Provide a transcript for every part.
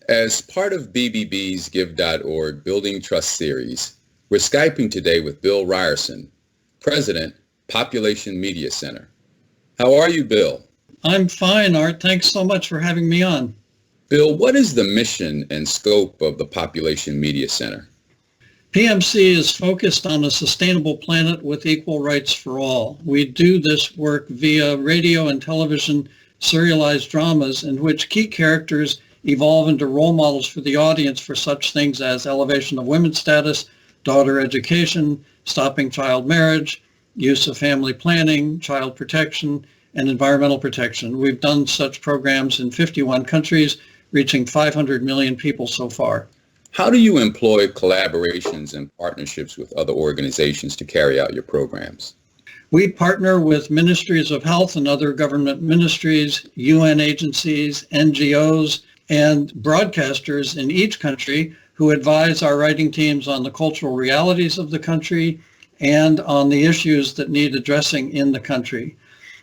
As part of BBB's Give.org Building Trust series, we're Skyping today with Bill Ryerson, President, Population Media Center. How are you, Bill? I'm fine, Art. Thanks so much for having me on. Bill, what is the mission and scope of the Population Media Center? PMC is focused on a sustainable planet with equal rights for all. We do this work via radio and television serialized dramas in which key characters evolve into role models for the audience for such things as elevation of women's status, daughter education, stopping child marriage, use of family planning, child protection, and environmental protection. We've done such programs in 51 countries, reaching 500 million people so far. How do you employ collaborations and partnerships with other organizations to carry out your programs? We partner with ministries of health and other government ministries, UN agencies, NGOs, and broadcasters in each country who advise our writing teams on the cultural realities of the country and on the issues that need addressing in the country.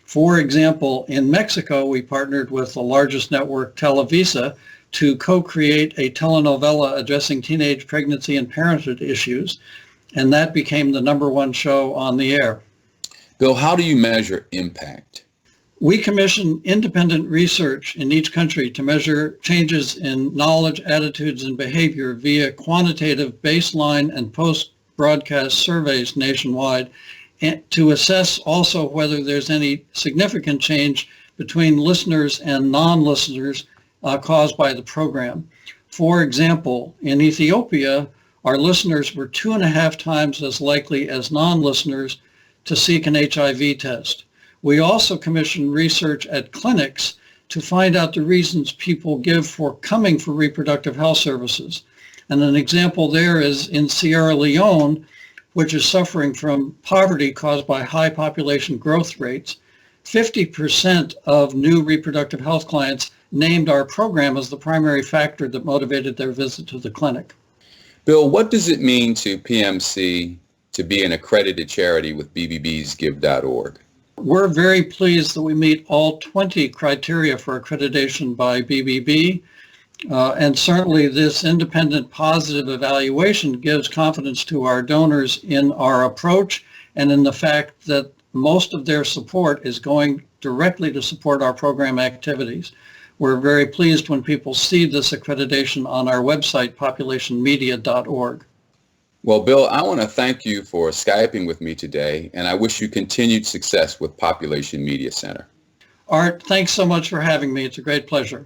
For example, in Mexico, we partnered with the largest network, Televisa, to co-create a telenovela addressing teenage pregnancy and parenthood issues, and that became the #1 show on the air. Bill, how do you measure impact? We commission independent research in each country to measure changes in knowledge, attitudes, and behavior via quantitative baseline and post-broadcast surveys nationwide, and to assess also whether there's any significant change between listeners and non-listeners caused by the program. For example, in Ethiopia, our listeners were 2.5 times as likely as non-listeners to seek an HIV test. We also commission research at clinics to find out the reasons people give for coming for reproductive health services. And an example there is in Sierra Leone, which is suffering from poverty caused by high population growth rates. 50% of new reproductive health clients named our program as the primary factor that motivated their visit to the clinic. Bill, what does it mean to PMC to be an accredited charity with BBB's Give.org? We're very pleased that we meet all 20 criteria for accreditation by BBB, and certainly this independent positive evaluation gives confidence to our donors in our approach and in the fact that most of their support is going directly to support our program activities. We're very pleased when people see this accreditation on our website, populationmedia.org. Well, Bill, I want to thank you for Skyping with me today, and I wish you continued success with Population Media Center. Art, thanks so much for having me. It's a great pleasure.